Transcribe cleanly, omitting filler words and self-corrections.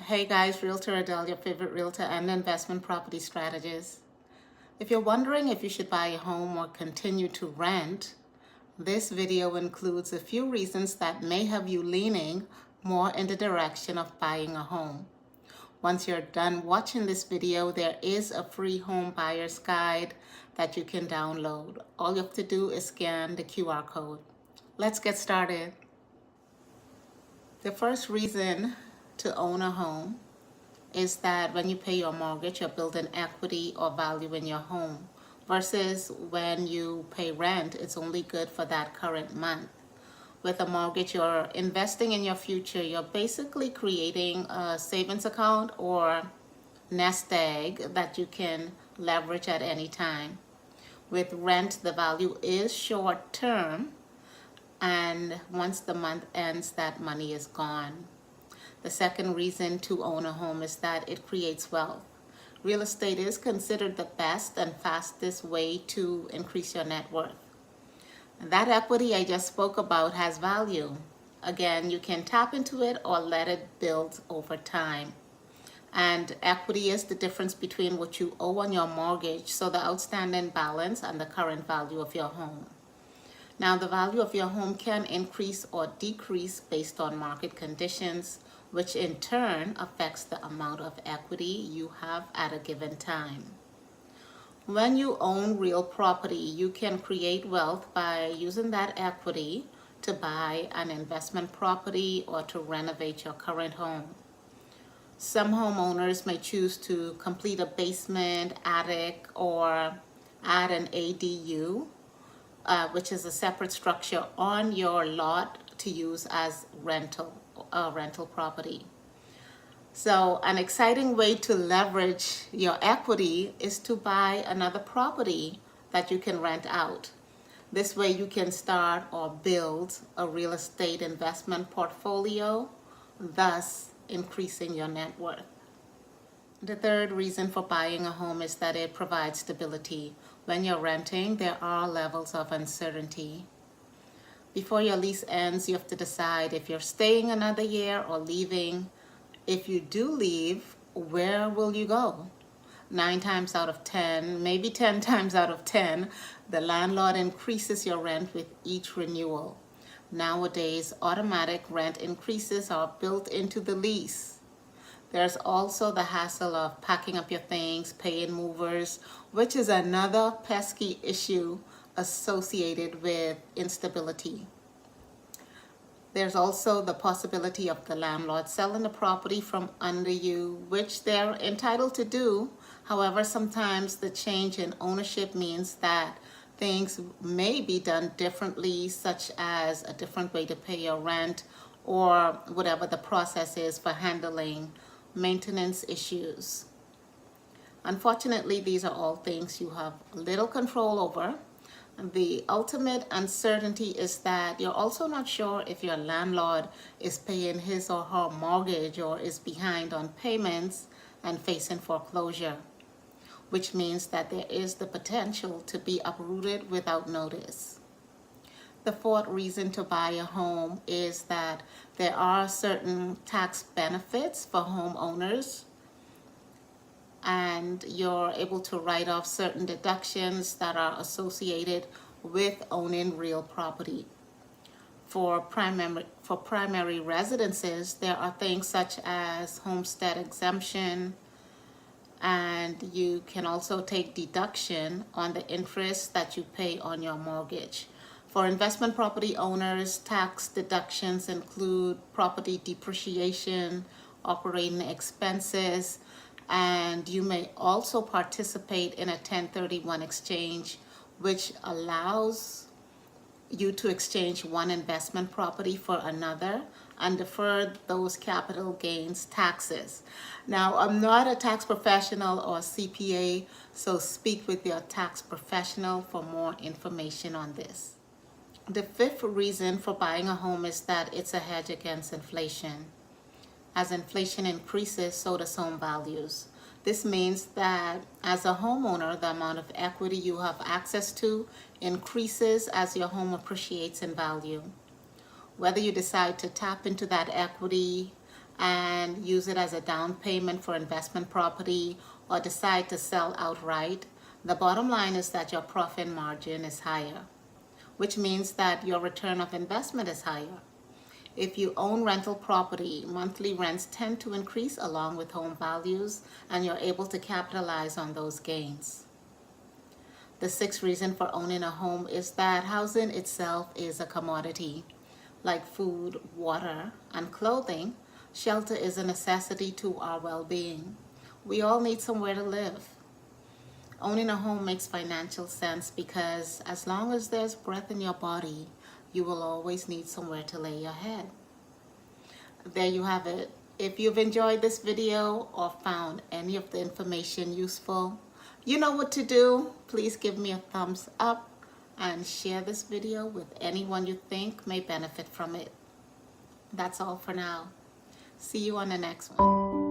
Hey guys, Realtor Adele, your favorite realtor and investment property strategist. If you're wondering if you should buy a home or continue to rent, this video includes a few reasons that may have you leaning more in the direction of buying a home. Once you're done watching this video, there is a free home buyer's guide that you can download. All you have to do is scan the QR code. Let's get started. The first reason to own a home is that when you pay your mortgage, you're building equity or value in your home, versus when you pay rent, it's only good for that current month. With a mortgage, you're investing in your future. You're basically creating a savings account or nest egg that you can leverage at any time. With rent, the value is short term, and once the month ends, that money is gone. The second reason to own a home is that it creates wealth. Real estate is considered the best and fastest way to increase your net worth. That equity I just spoke about has value. Again, you can tap into it or let it build over time. And equity is the difference between what you owe on your mortgage, so the outstanding balance, and the current value of your home. Now, the value of your home can increase or decrease based on market conditions, which in turn affects the amount of equity you have at a given time. When you own real property, you can create wealth by using that equity to buy an investment property or to renovate your current home. Some homeowners may choose to complete a basement, attic, or add an ADU, which is a separate structure on your lot to use as rental property. So an exciting way to leverage your equity is to buy another property that you can rent out. This way you can start or build a real estate investment portfolio, thus increasing your net worth. The third reason for buying a home is that it provides stability. When you're renting, there are levels of uncertainty. Before your lease ends, you have to decide if you're staying another year or leaving. If you do leave, where will you go? 9 times out of 10, maybe 10 times out of 10, the landlord increases your rent with each renewal. Nowadays, automatic rent increases are built into the lease. There's also the hassle of packing up your things, paying movers, which is another pesky issue associated with instability. There's also the possibility of the landlord selling the property from under you, which they're entitled to do. However, sometimes the change in ownership means that things may be done differently, such as a different way to pay your rent or whatever the process is for handling maintenance issues. Unfortunately, these are all things you have little control over. The ultimate uncertainty is that you're also not sure if your landlord is paying his or her mortgage or is behind on payments and facing foreclosure, which means that there is the potential to be uprooted without notice. The fourth reason to buy a home is that there are certain tax benefits for homeowners, and you're able to write off certain deductions that are associated with owning real property. For primary residences, there are things such as homestead exemption, and you can also take deduction on the interest that you pay on your mortgage. For investment property owners, tax deductions include property depreciation, operating expenses, and you may also participate in a 1031 exchange, which allows you to exchange one investment property for another and defer those capital gains taxes. Now, I'm not a tax professional or CPA, so speak with your tax professional for more information on this. The fifth reason for buying a home is that it's a hedge against inflation. As inflation increases, so does home values. This means that as a homeowner, the amount of equity you have access to increases as your home appreciates in value. Whether you decide to tap into that equity and use it as a down payment for investment property or decide to sell outright, the bottom line is that your profit margin is higher, which means that your return of investment is higher. If you own rental property, monthly rents tend to increase along with home values, and you're able to capitalize on those gains. The sixth reason for owning a home is that housing itself is a commodity. Like food, water, and clothing, shelter is a necessity to our well-being. We all need somewhere to live. Owning a home makes financial sense because as long as there's breath in your body, you will always need somewhere to lay your head. There you have it. If you've enjoyed this video or found any of the information useful, you know what to do. Please give me a thumbs up and share this video with anyone you think may benefit from it. That's all for now. See you on the next one.